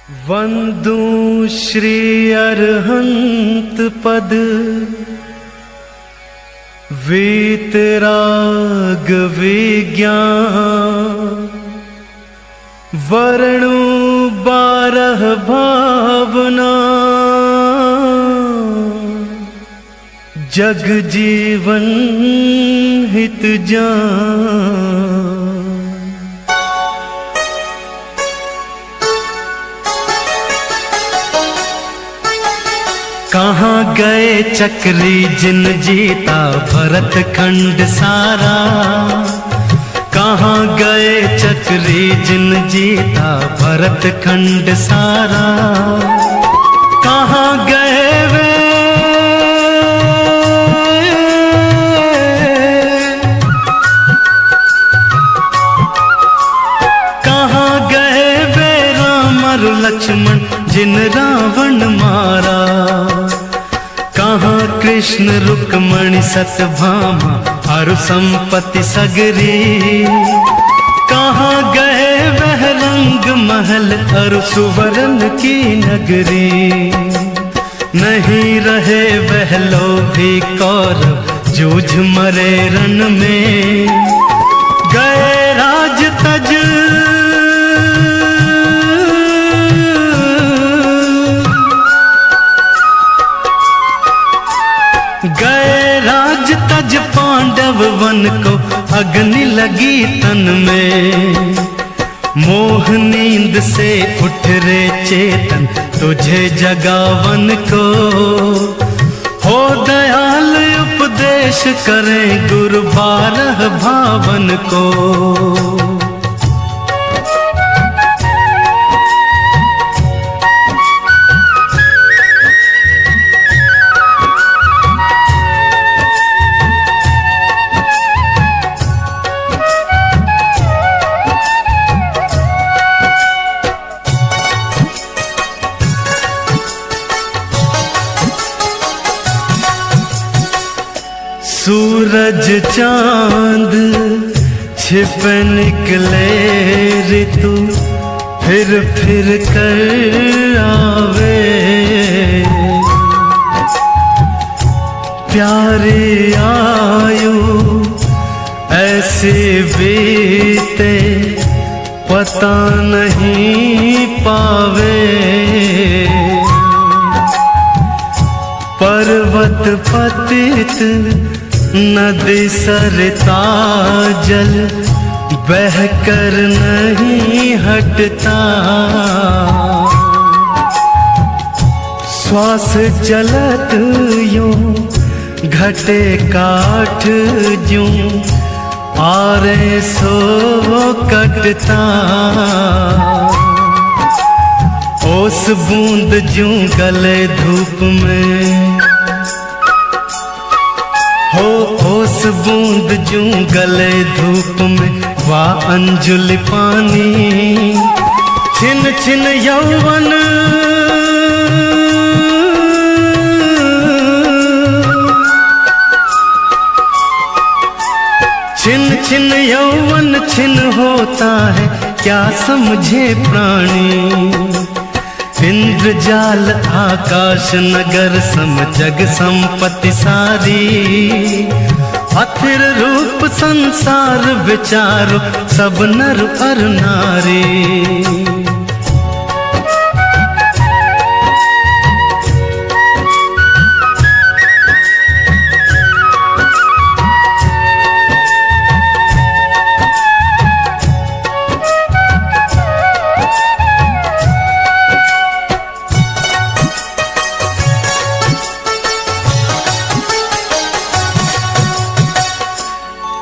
वंदू श्री अरहंत पद वीतराग विज्ञान वर्णु 12 भावना जग जीवन हित जान। कहाँ गए चक्री जिन जीता भरत खंड सारा। कहाँ गए चक्री जिन जीता भरत खंड सारा। कहाँ गए वे कहाँ गए वे राम और लक्ष्मण जिन रावण मारा। कहाँ कृष्ण रुक्मणी सत्यभामा और संपत्ति सगरी। कहाँ गए वह रंग महल और सुवर्ण की नगरी। नहीं रहे वह लोभी कौरव जूझ मरे रण में। गए राज तज गए राज तज पांडव वन को अग्नि लगी तन में। मोह नींद से उठ रे चेतन तुझे जगावन को। हो दयाल उपदेश करें गुरु 12 भावन को। सूरज चांद छिप निकले ऋतु फिर कर आवे। प्यारी आयु ऐसे बीते पता नहीं पावे। पर्वत पतित नदी सरता जल बहकर नहीं हटता। श्वास चलत यूं घटे काठ जूं आरे सो कटता। ओस बूंद जूं गले धूप में हो। ओस बूंद जूं गले धूप में वाह अंजुलि पानी। छिन छिन यौवन छिन छिन यौवन छिन होता है क्या समझे प्राणी। इंद्रजाल आकाश नगर सम जग संपत्ति सारी। अथिर रूप संसार विचारो सब नर और नारी।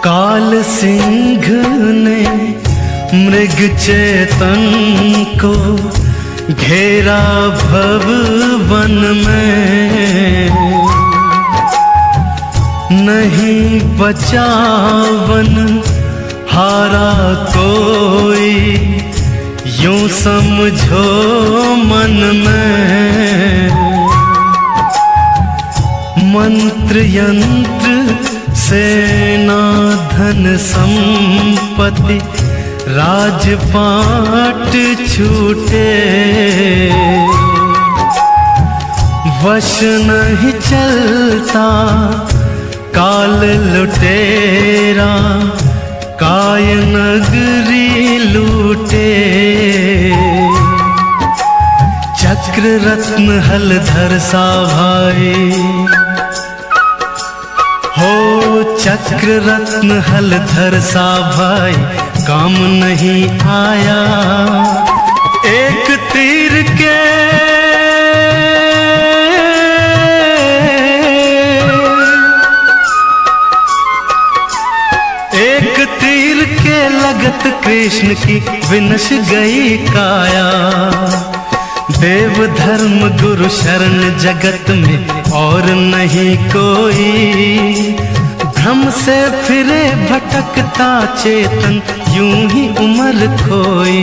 काल सिंह ने मृग चेतन को घेरा भव वन में। नहीं बचावन हारा कोई यूं समझो मन में। मंत्र यंत्र सेना धन संपत्ति राजपाट छूटे। वश नहीं चलता काल लुटेरा, काय नगरी लूटे। चक्र रत्न हलधर सा भाई हो, चक्र रत्न हलधर सा भाई काम नहीं आया। एक तीर के लगत कृष्ण की विनश गई काया। देव धर्म गुरु शरण जगत में और नहीं कोई, भ्रम से फिरे भटकता चेतन यूं ही उमर खोई।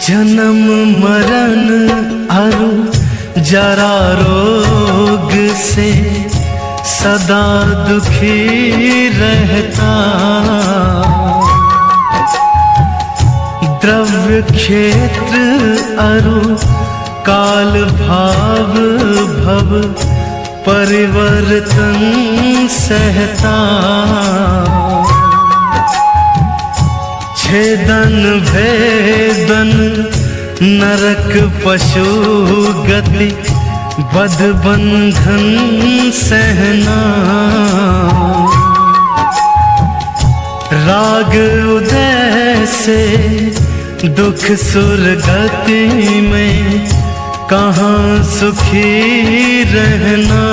जन्म मरण अरु जरा रोग से सदा दुखी रहता। द्रव्य क्षेत्र अरु काल भाव भव परिवर्तन सहता। छेदन भेदन नरक पशु गति बध बंधन सहना। राग उदय से दुख सुरगति में कहाँ सुखी रहना।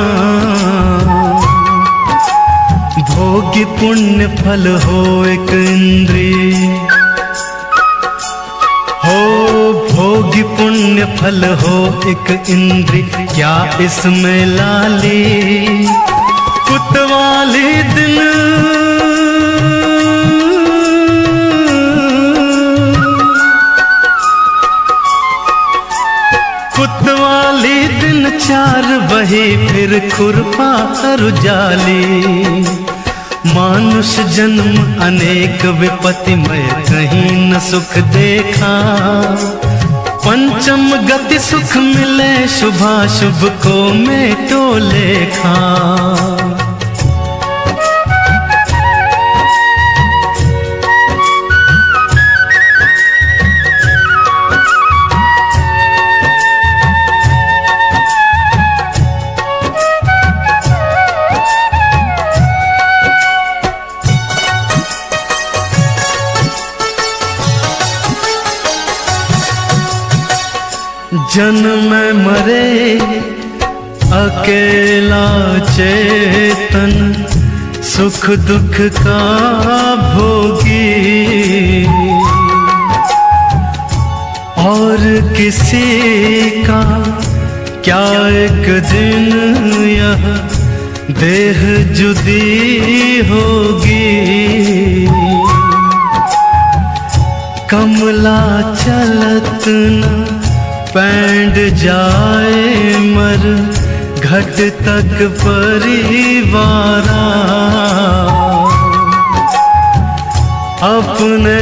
भोगी पुण्य फल हो एक इंद्रिय हो, भोगी पुण्य फल हो एक इंद्रिय क्या इसमें लाली। कुतवाली दिन कुतवाली दिन चार बही फिर खुरपा कर जाली। मानुष जन्म अनेक विपत्तिमय कहीं न सुख देखा। पंचम गति सुख मिले शुभाशुभ को मेटो लेखा। जन्म मरे अकेला चेतन सुख दुख का भोगी। और किसी का क्या एक दिन यह देह जुदी होगी। कमला चलत न पैंड जाए मर घट तक परिवारा। अपने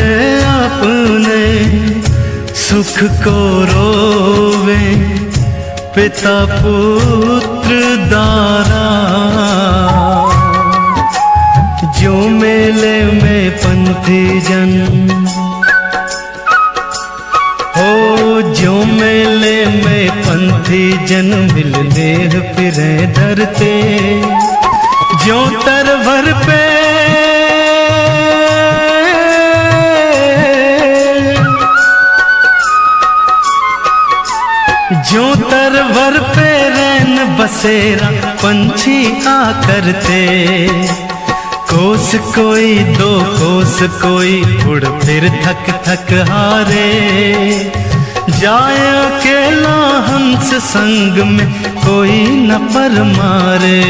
अपने सुख को रोवे पिता पुत्र दारा। जो मेले में पंथी जन हो, जो मेले में पंथी जन मिलने फिरे डरते। जो तरवर पे जो तरवर पे रैन बसेरा पंछी आ करते। कोस कोई दो कोस कोई उड़ फिर थक थक हारे। जाए अकेला हंस संग में कोई न पर मारे।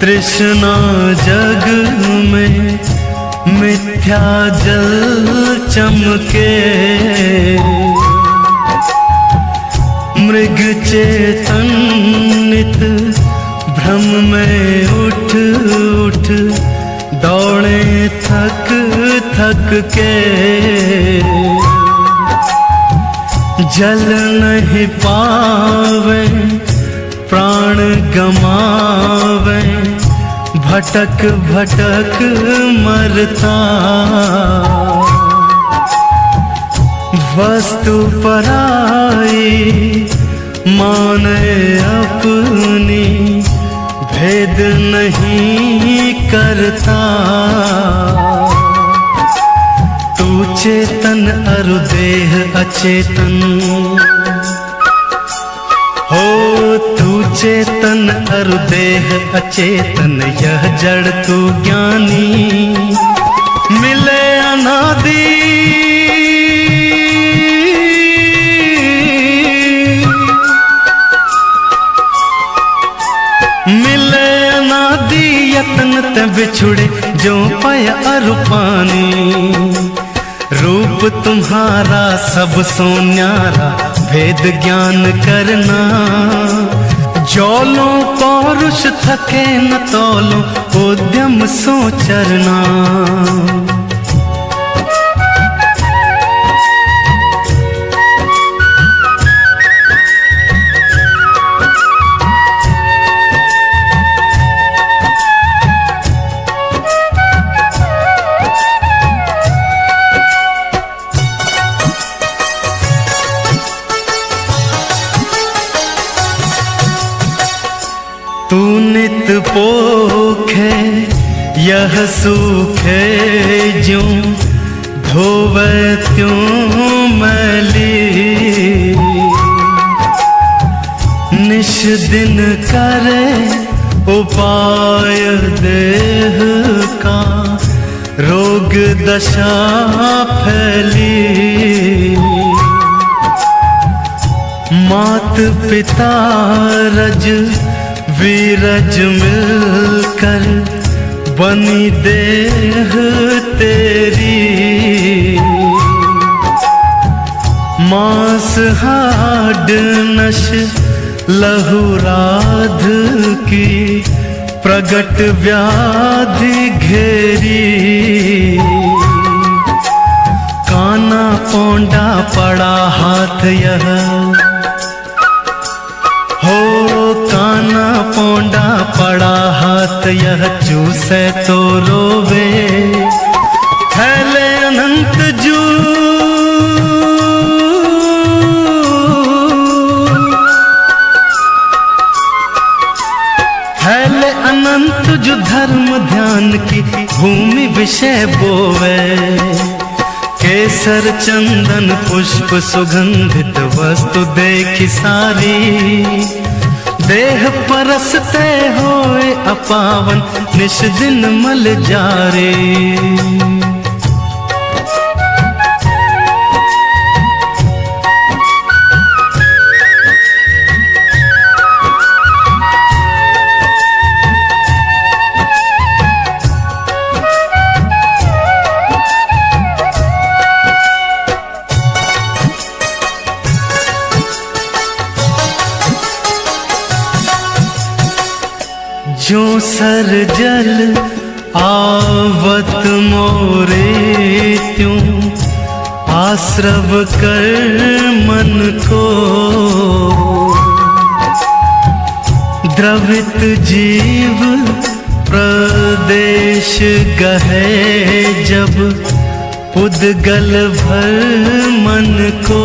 तृष्णा जग में मिथ्या जल चमके, मृग चेतन नित भ्रम में उठ उठ दौड़े थक थक के, जल नहीं पावे प्राण गमावे, भटक भटक मरता। वस्तु पराई माने अपनी, भेद नहीं करता। तू चेतन अरु देह अचेतन, हो तू चेतन अरु देह अचेतन, यह जड़ तू ज्ञानी। मिले अनादि मिले अनादि यत्न ते बिछुड़े, जो पाया अरु पानी। रूप तुम्हारा सब सो न्यारा, भेद ज्ञान करना। जौलों पौरुष थके न तौलों, उद्यम सो चरना। तू नित पोखे यह सूखे, ज्यों धोवे त्यों मैली। निश दिन करे उपाय देह का, रोग दशा फैली। मात पिता रज वीरज मिलकर, बनी देह तेरी। मांस हाड नश लहू राध की, प्रगट व्याधि घेरी। काना पौंडा पड़ा हाथ यह, हो काना पौंडा पड़ा हाथ यह, चूसे तो रोवे। फैले अनंत जू फैले अनंत जो धर्म ध्यान की भूमि विषय बोवे। केसर चंदन पुष्प सुगंधित वस्तु देखी सारी, देह परसते होए अपावन, निश दिन मल जारे। जो सर जल आवत मोरे, त्यों आश्रव कर मन को। द्रवित जीव प्रदेश गहे, जब उद्गल भर मन को।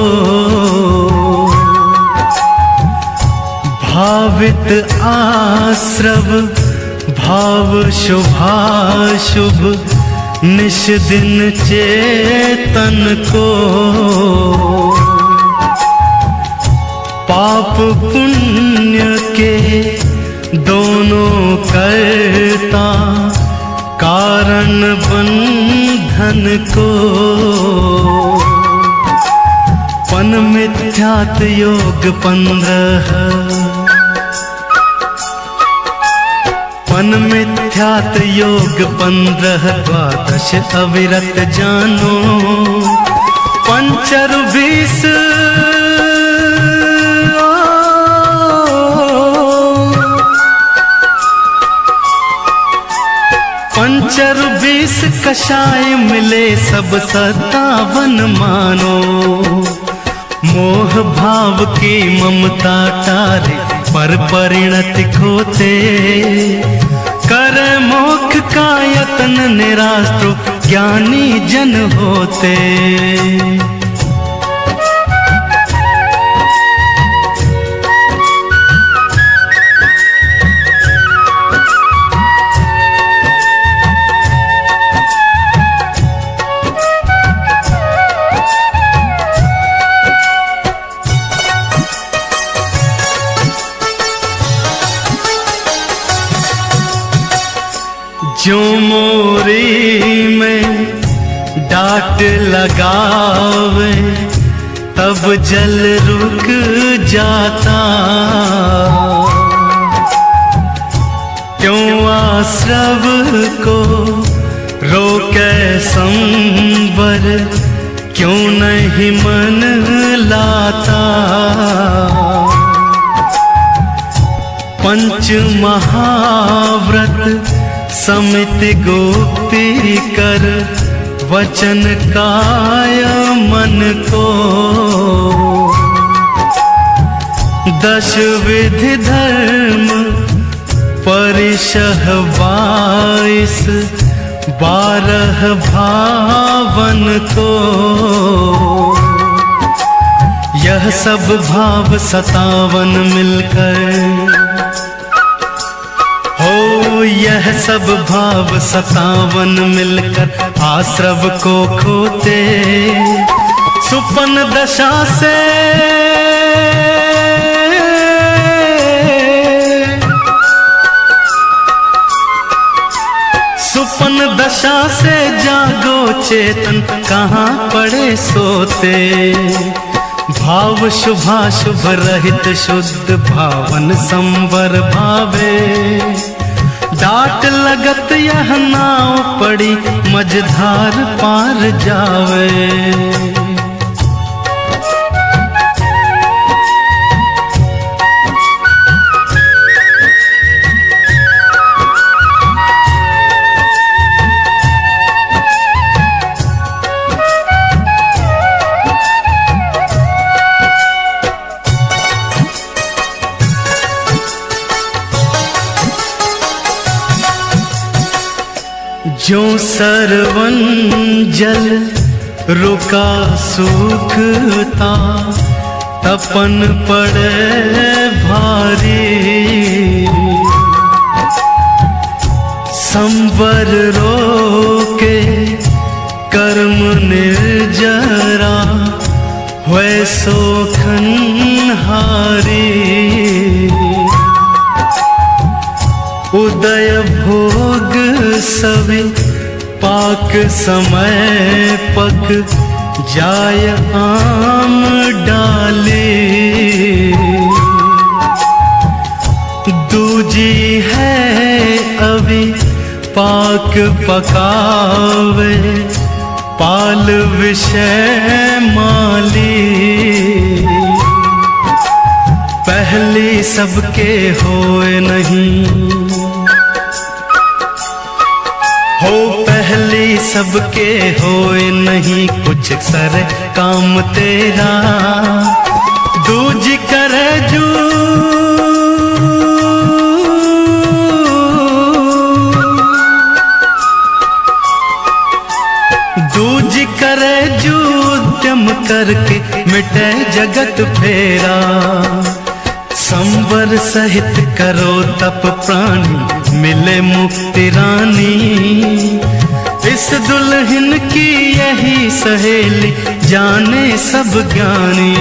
भावित आश्रव भाव शुभाशुभ, निश दिन चेतन को। पाप पुण्य के दोनों करता, कारण बंधन को। पन मिथ्यात योग 15, पन मिथ्यात योग 15 द्वादश अविरत जानो, पंचरु 20 पंचरु 20 कषाय मिले सब 57 मानो। मोह भाव की ममता टारे पर परिणति खोते, कर मोक्ष का यत्न निराश्रो ज्ञानी जन होते। जो मोरी में डांट लगावे, तब जल रुक जाता। क्यों आश्रव को रोके संवर, क्यों नहीं मन लाता। पंच महाव्रत समिति गोप्ती कर, वचन काय मन को। 10 विधि धर्म परिशह 22, 12 भावन को। यह सब भाव 57 मिलकर, यह सब भाव 57 मिलकर आश्रव को खोते। सुपन दशा से सुपन दशा से जागो चेतन, कहाँ पड़े सोते। भाव शुभाशुभ रहित शुद्ध भावन संवर भावे। डाट लगत यह नाव पड़ी, मझधार पार जावे। जो सरवन जल रुका सूखता, तपन पड़े भारी। संवर रोके कर्म निर्जरा, हुए सोखन हारी। उदय भोग सभी पाक समय पक, जाय आम डाले। दूजी है अभी पाक पकावे, पाल विषय माली। पहली सबके होए नहीं, हो पहली सबके होए नहीं, कुछ सर काम तेरा। दूज करे जू दूज करे जू उद्यम करके, मिटे जगत फेरा। संवर सहित करो तप प्राणी, मिले मुक्ति रानी। इस दुल्हन की यही सहेली, जाने सब ज्ञानी।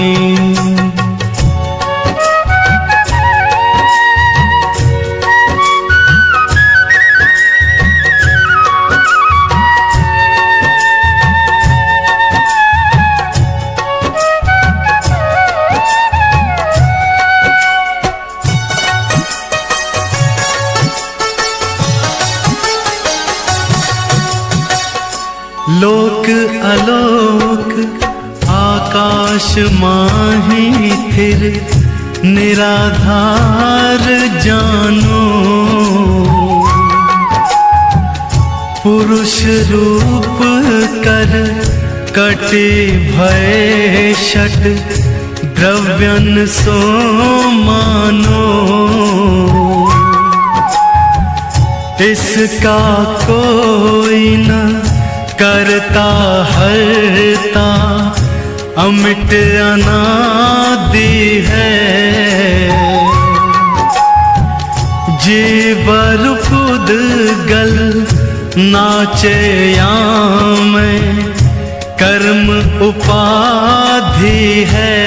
लोक अलोक आकाश माही फिर निराधार जानो। पुरुष रूप कर कटे भय शठ द्रव्यन सो मानो। इसका कोई न करता हरता अमिट अनादि है। जीवर पुद्गल नाचे में कर्म उपाधि है।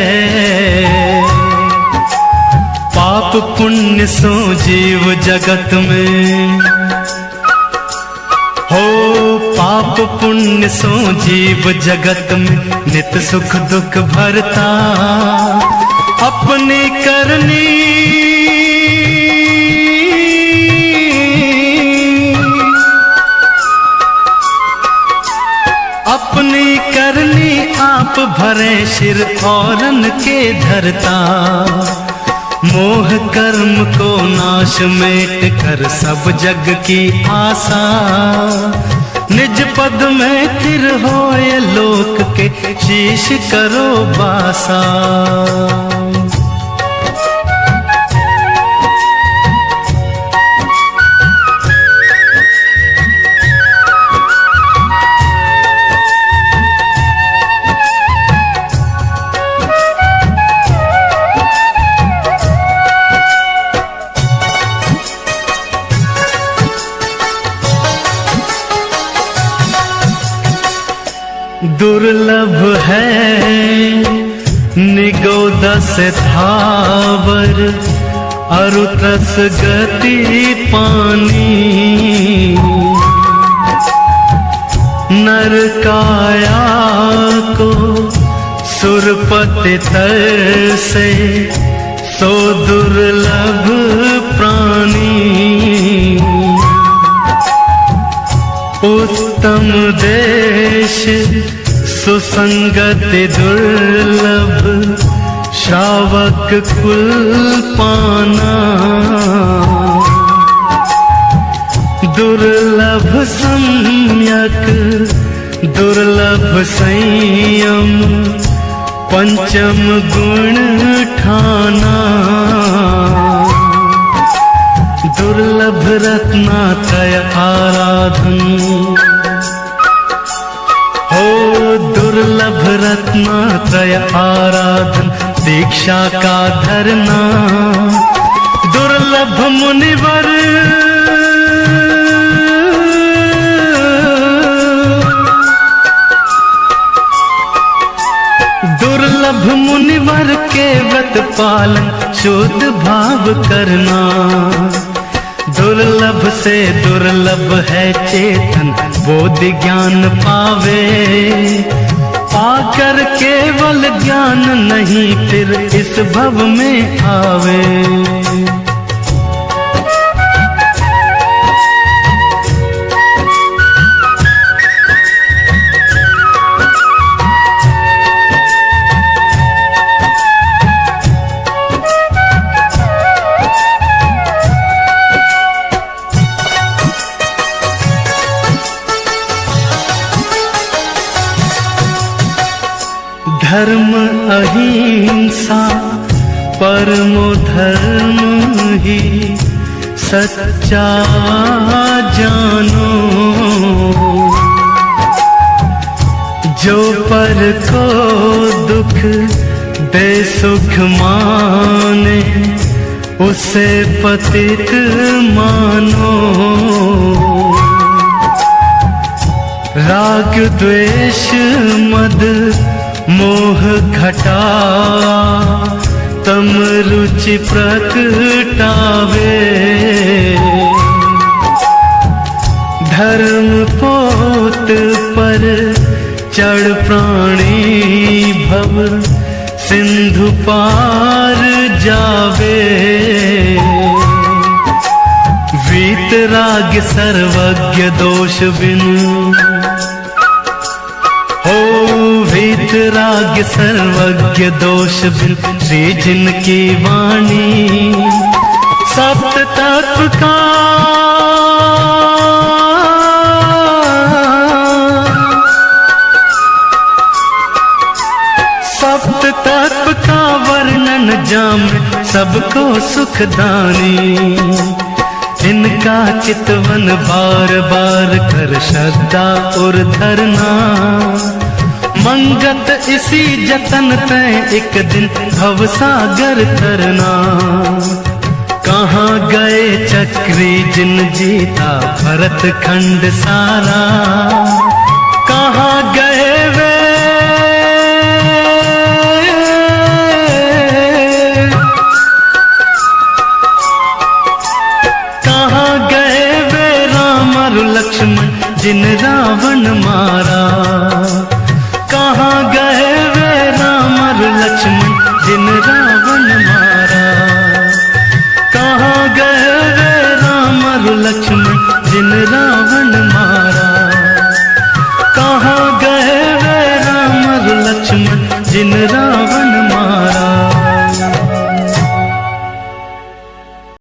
पाप पुण्य सो जीव जगत में हो। पाप पुण्य सो जीव जगत में नित सुख दुख भरता। अपनी करनी अपनी करनी आप भरे सिर औरन के धरता। मोह कर्म को नाश मेट कर सब जग की आशा। निज पद में स्थिर होए लोक के शीश करो बासा। दुर्लभ है निगोदस थावर अरुतस गति पानी। नर काया को सुरपति तर से सो दुर्लभ प्राणी। उत्तम देश सुसंगति दुर्लभ श्रावक कुल पाना। दुर्लभ सम्यक दुर्लभ संयम पंचम गुण ठाना। दुर्लभ रत्नात्रय आराधन हो। दुर्लभ रत्नात्रय आराधन दीक्षा का धरना। दुर्लभ मुनिवर दुर्लभ मुनिवर के व्रत पालन शुद्ध भाव करना। दुर्लभ से दुर्लभ है चेतन बोधि ज्ञान पावे। पाकर केवल ज्ञान नहीं फिर इस भव में आवे। धर्म अहिंसा परमो धर्म ही सच्चा जानो। जो पर को दुख दे सुख माने उसे पतित मानो। राग द्वेष मद मोह घटा तम रुचि प्रकटावे। धर्म पोत पर चढ़ प्राणी भव सिंधु पार जावे। वीतराग सर्वज्ञ दोष बिनु वितराग सर्वज्ञ दोष बिन श्री जिनकी वाणी। सप्त तत्व का सप्त तत्व का वर्णन जाम सबको सुखदानी। इनका चितवन बार बार कर श्रद्धा और धरना। मंगत इसी जतन तय एक दिन भवसागर तरना। कहाँ गए चक्री जिन जीता भरत खंड सारा। कहाँ गए वे लक्ष्मण जिन रावण मारा। कहाँ गए वे राम और लक्ष्मण जिन रावण मारा। कहाँ गए वे राम और लक्ष्मण जिन रावण